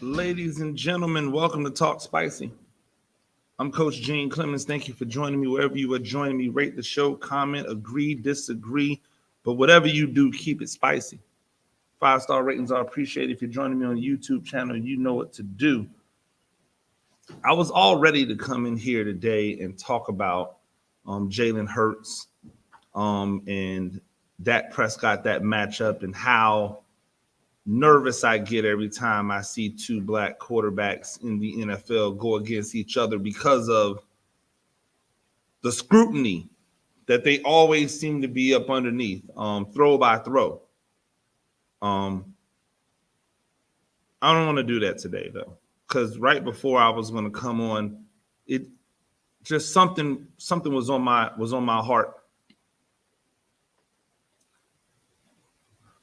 Ladies and gentlemen, welcome to Talk Spicy. I'm Coach Gene Clemens. Thank you for joining me wherever you are joining me. Rate the show, comment, agree, disagree. But whatever you do, keep it spicy. 5-star ratings are appreciated. If you're joining me on the YouTube channel, you know what to do. I was all ready to come in here today and talk about Jalen Hurts and Dak Prescott, that matchup, and how nervous I get every time I see two black quarterbacks in the NFL go against each other because of the scrutiny that they always seem to be up underneath, throw by throw. I don't want to do that today, though, because right before I was going to come on, it just something was on my heart.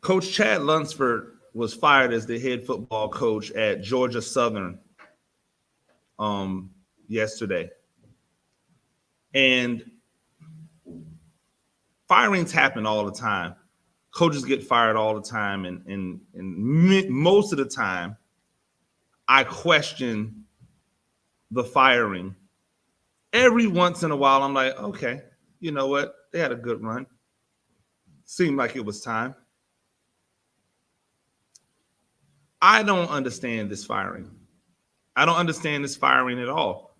Coach Chad Lunsford was fired as the head football coach at Georgia Southern yesterday. And firings happen all the time. Coaches get fired all the time. And most of the time, I question the firing. Every once in a while, I'm like, okay, you know what? They had a good run. Seemed like it was time. I don't understand this firing. I don't understand this firing at all.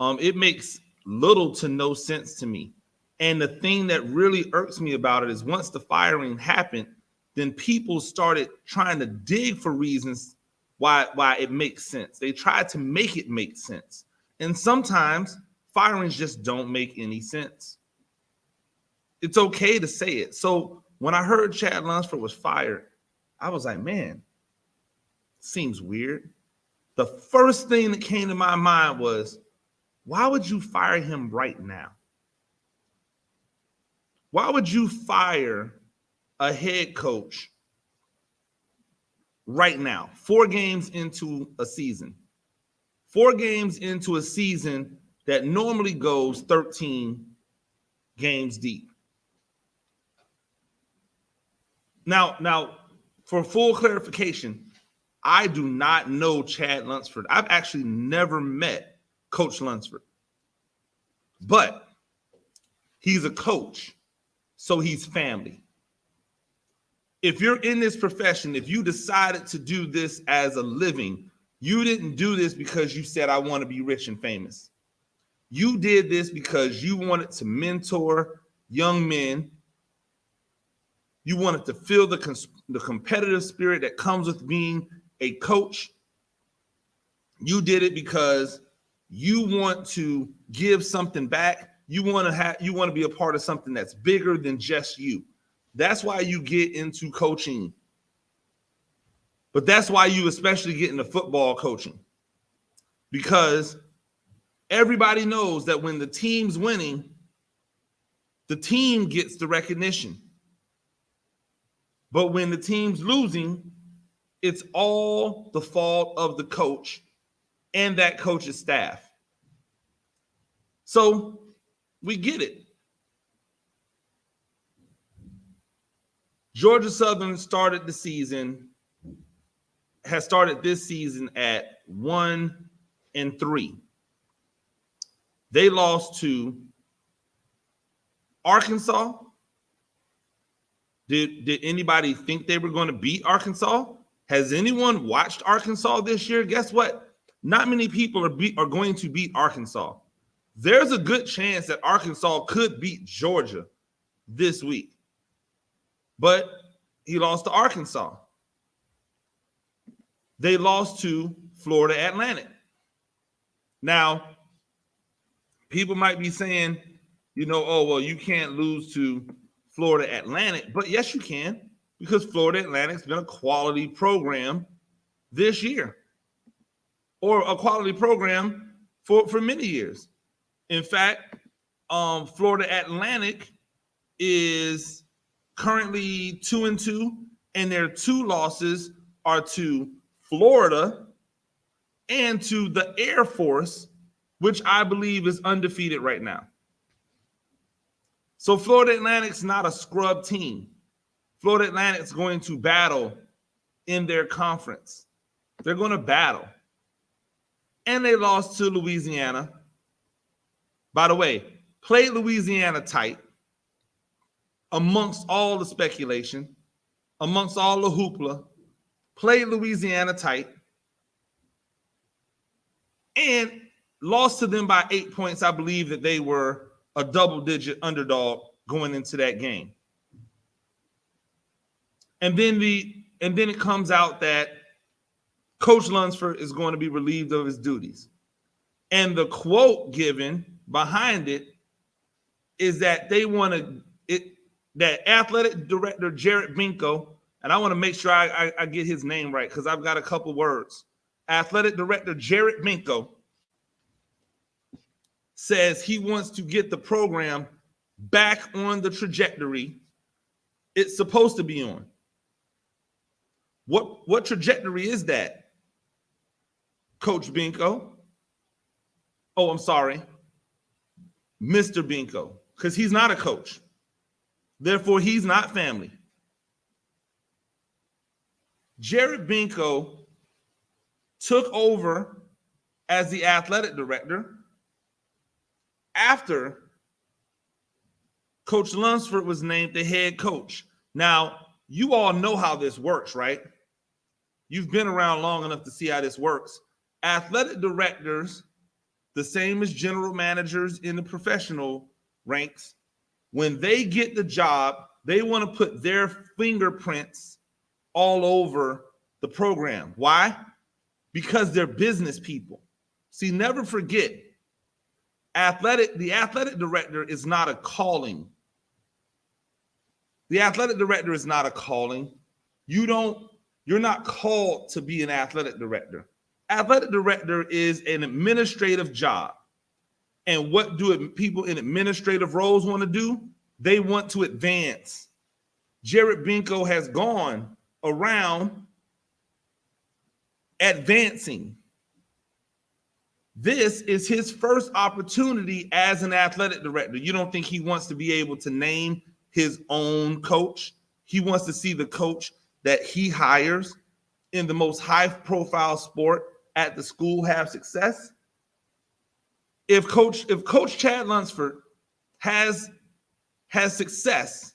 It makes little to no sense to me. And the thing that really irks me about it is once the firing happened, then people started trying to dig for reasons why it makes sense. They tried to make it make sense. And sometimes firings just don't make any sense. It's okay to say it. So when I heard Chad Lunsford was fired, I was like, man, seems weird. The first thing that came to my mind was, why would you fire him right now? Why would you fire a head coach right now? 4 games into a season. 4 games into a season that normally goes 13 games deep. Now, for full clarification, I do not know Chad Lunsford. I've actually never met Coach Lunsford. But he's a coach, so he's family. If you're in this profession, if you decided to do this as a living, you didn't do this because you said, I want to be rich and famous. You did this because you wanted to mentor young men. You wanted to feel the competitive spirit that comes with being a coach. You did it because you want to give something back. You want to be a part of something that's bigger than just you. That's why you get into coaching. But that's why you especially get into football coaching. Because everybody knows that when the team's winning, the team gets the recognition. But when the team's losing, it's all the fault of the coach and that coach's staff. So we get it. Georgia Southern has started this season at 1-3. They lost to Arkansas. Did anybody think they were going to beat Arkansas? Has anyone watched Arkansas this year? Guess what? Not many people are going to beat Arkansas. There's a good chance that Arkansas could beat Georgia this week. But he lost to Arkansas. They lost to Florida Atlantic. Now, people might be saying, oh, well, you can't lose to Florida Atlantic. But yes, you can, because Florida Atlantic's been a quality program this year, or a quality program for many years. In fact, Florida Atlantic is currently 2-2, and their 2 losses are to Florida and to the Air Force, which I believe is undefeated right now. So Florida Atlantic's not a scrub team. Florida Atlantic's going to battle in their conference. They're going to battle. And they lost to Louisiana. By the way, played Louisiana tight amongst all the speculation, amongst all the hoopla. Played Louisiana tight. And lost to them by 8 points. I believe that they were a double-digit underdog going into that game. And then it comes out that Coach Lunsford is going to be relieved of his duties. And the quote given behind it is that they want that athletic director Jared Binko, and I want to make sure I get his name right because I've got a couple words. Athletic director Jared Binko says he wants to get the program back on the trajectory it's supposed to be on. What trajectory is that, Coach Binko? Oh, I'm sorry, Mr. Binko, because he's not a coach. Therefore, he's not family. Jared Binko took over as the athletic director after Coach Lunsford was named the head coach. Now, you all know how this works, right? You've been around long enough to see how this works. Athletic directors, the same as general managers in the professional ranks, when they get the job, they want to put their fingerprints all over the program. Why? Because they're business people. See, never forget, the athletic director is not a calling. The athletic director is not a calling. You're not called to be an athletic director. Athletic director is an administrative job. And what do people in administrative roles want to do? They want to advance. Jared Binko has gone around advancing. This is his first opportunity as an athletic director. You don't think he wants to be able to name his own coach? He wants to see the coach that he hires in the most high-profile sport at the school have success. If Coach Chad Lunsford has success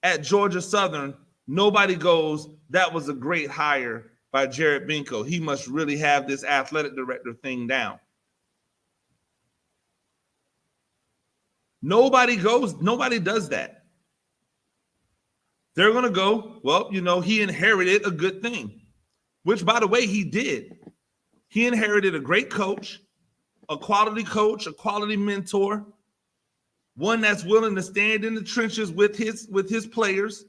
at Georgia Southern, nobody goes, that was a great hire by Jared Binko. He must really have this athletic director thing down. Nobody does that. They're going to go, well, he inherited a good thing, which, by the way, he did. He inherited a great coach, a quality mentor, one that's willing to stand in the trenches with his players.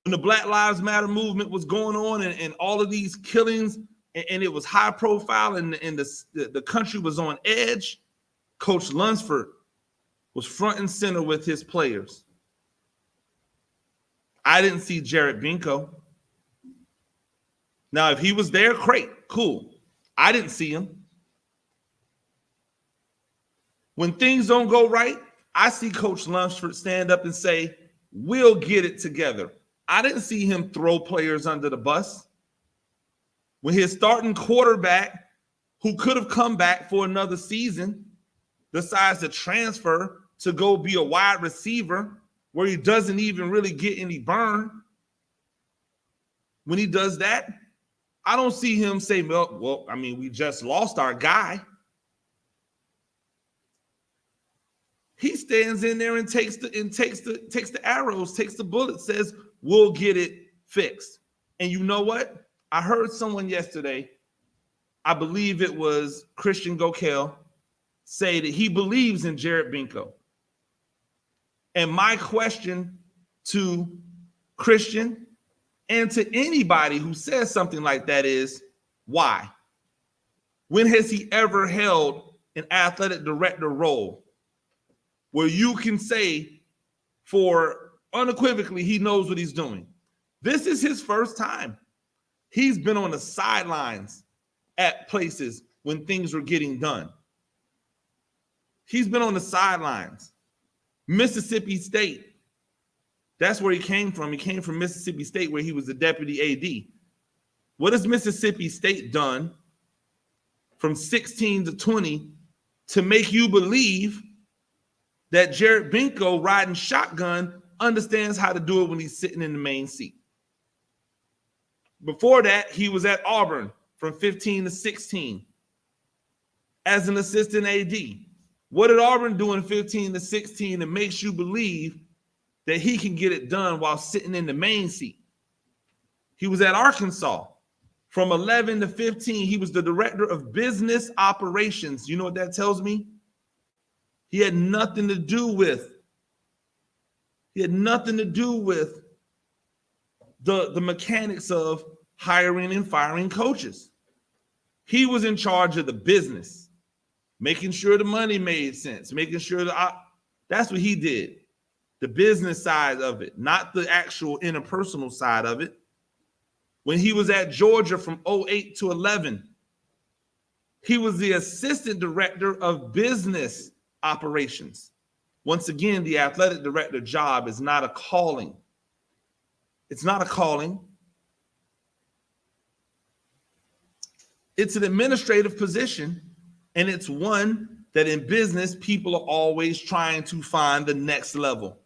When the Black Lives Matter movement was going on and all of these killings, and it was high profile and the country was on edge, Coach Lunsford was front and center with his players. I didn't see Jared Binko. Now, if he was there, great, cool. I didn't see him. When things don't go right, I see Coach Lunsford stand up and say, we'll get it together. I didn't see him throw players under the bus. When his starting quarterback, who could have come back for another season, decides to transfer to go be a wide receiver where he doesn't even really get any burn. When he does that, I don't see him say, well, we just lost our guy. He stands in there and takes the arrows, takes the bullets, says, we'll get it fixed. And you know what? I heard someone yesterday, I believe it was Christian Gokel, say that he believes in Jared Binko. And my question to Christian and to anybody who says something like that is, why? When has he ever held an athletic director role where you can say for unequivocally he knows what he's doing? This is his first time. He's been on the sidelines at places when things were getting done. He's been on the sidelines. Mississippi State, that's where he came from. He came from Mississippi State, where he was the deputy AD. What has Mississippi State done from 16 to 20 to make you believe that Jared Binko riding shotgun understands how to do it when he's sitting in the main seat? Before that, he was at Auburn from 15 to 16 as an assistant AD. What did Auburn do in 15 to 16 that makes you believe that he can get it done while sitting in the main seat? He was at Arkansas from 11 to 15. He was the director of business operations. You know what that tells me? He had nothing to do with the mechanics of hiring and firing coaches. He was in charge of the business, making sure the money made sense, making sure that's what he did. The business side of it, not the actual interpersonal side of it. When he was at Georgia from 08 to 11, he was the assistant director of business operations. Once again, the athletic director job is not a calling. It's not a calling. It's an administrative position, and it's one that in business, people are always trying to find the next level.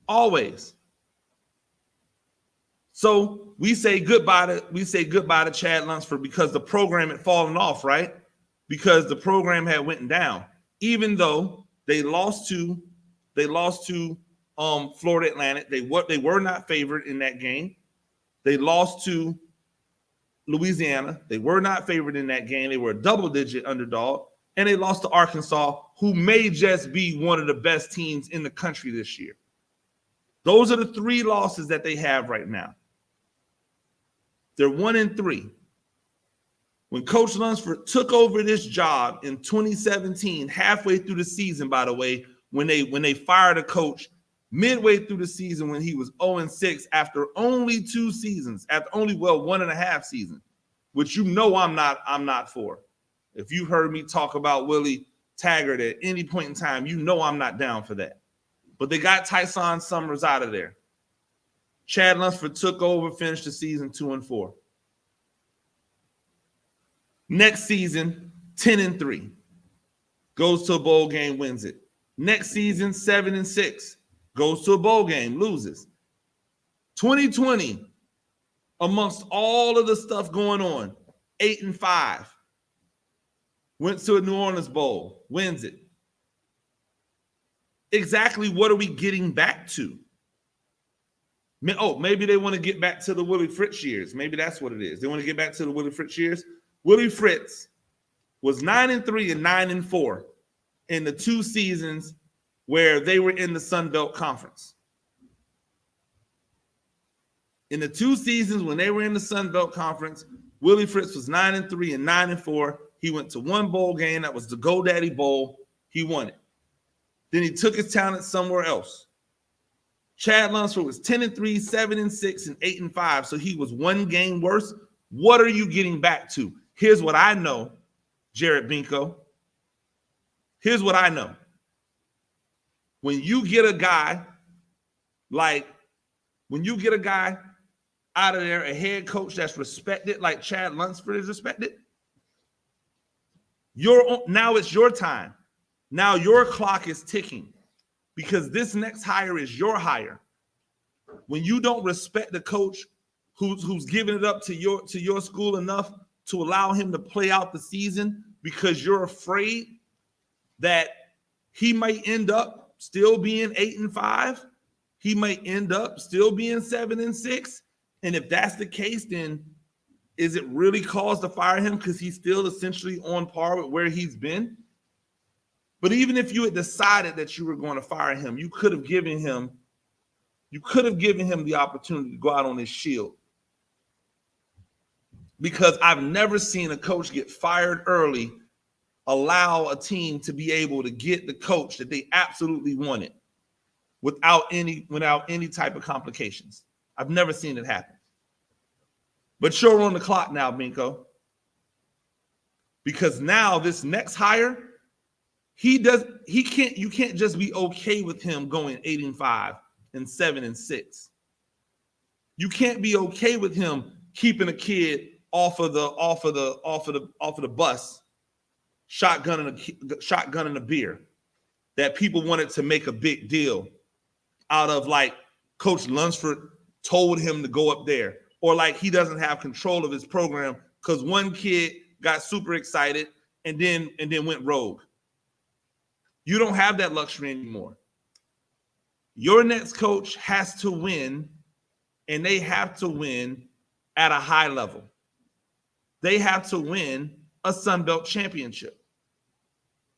Always. So we say goodbye to Chad Lunsford because the program had fallen off, right? Because the program had went down. Even though they lost to Florida Atlantic, they were not favored in that game. They lost to Louisiana. They were not favored in that game. They were a double-digit underdog, and they lost to Arkansas, who may just be one of the best teams in the country this year. Those are the three losses that they have right now. They're 1-3. When Coach Lunsford took over this job in 2017, halfway through the season, by the way, when they fired a coach midway through the season when he was 0-6 after only 2 seasons, after only 1.5 seasons, which I'm not for. If you heard me talk about Willie Taggart at any point in time, I'm not down for that. But they got Tyson Summers out of there. Chad Lunsford took over, finished the season 2-4. Next season, 10-3. Goes to a bowl game, wins it. Next season, 7-6. Goes to a bowl game, loses. 2020, amongst all of the stuff going on, 8-5. Went to a New Orleans Bowl, wins it. Exactly what are we getting back to? Oh, maybe they want to get back to the Willie Fritz years. Maybe that's what it is. They want to get back to the Willie Fritz years. Willie Fritz was 9-3 and 9-4 in the 2 seasons where they were in the Sun Belt Conference. In the 2 seasons when they were in the Sun Belt Conference, Willie Fritz was 9-3 and 9-4. He went to 1 bowl game. That was the GoDaddy Bowl. He won it. Then he took his talent somewhere else. Chad Lunsford was 10-3, 7-6, and 8-5. So he was 1 game worse. What are you getting back to? Here's what I know, Jared Binko. Here's what I know. When you get a guy out of there, a head coach that's respected, like Chad Lunsford is respected, now it's your time. Now your clock is ticking because this next hire is your hire. When you don't respect the coach who's giving it up to your school enough to allow him to play out the season because you're afraid that he might end up still being 8-5, he might end up still being 7-6, and if that's the case, then is it really cause to fire him because he's still essentially on par with where he's been? But even if you had decided that you were going to fire him, you could have given him the opportunity to go out on his shield. Because I've never seen a coach get fired early, allow a team to be able to get the coach that they absolutely wanted without any type of complications. I've never seen it happen. But you're on the clock now, Binko. Because now this next hire, you can't just be okay with him going 8-5 and 7-6. You can't be okay with him keeping a kid off of the bus, shotgunning a beer that people wanted to make a big deal out of, like Coach Lunsford told him to go up there, or like he doesn't have control of his program because one kid got super excited and then went rogue. You don't have that luxury anymore. Your next coach has to win, and they have to win at a high level. They have to win a Sun Belt championship.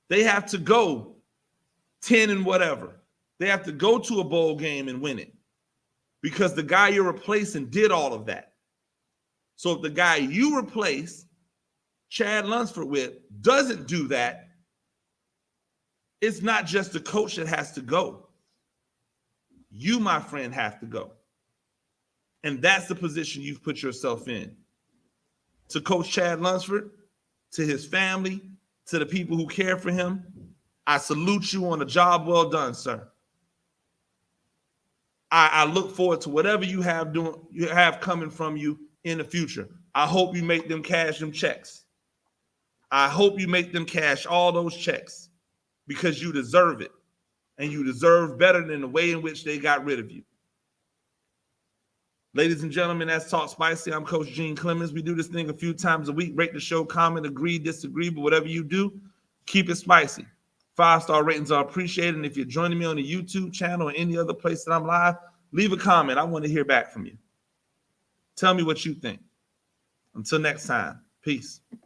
They have to go 10 and whatever. They have to go to a bowl game and win it, because the guy you're replacing did all of that. So if the guy you replace Chad Lunsford with doesn't do that, it's not just the coach that has to go. You, my friend, have to go. And that's the position you've put yourself in. To Coach Chad Lunsford, to his family, to the people who care for him, I salute you on a job well done, sir. I look forward to whatever you have coming from you in the future. I hope you make them cash them checks. I hope you make them cash all those checks, because you deserve it. And you deserve better than the way in which they got rid of you. Ladies and gentlemen, that's Talk Spicy. I'm Coach Gene Clemens. We do this thing a few times a week. Rate the show, comment, agree, disagree, but whatever you do, keep it spicy. 5-star ratings are appreciated. And if you're joining me on the YouTube channel or any other place that I'm live, leave a comment. I want to hear back from you. Tell me what you think. Until next time, peace.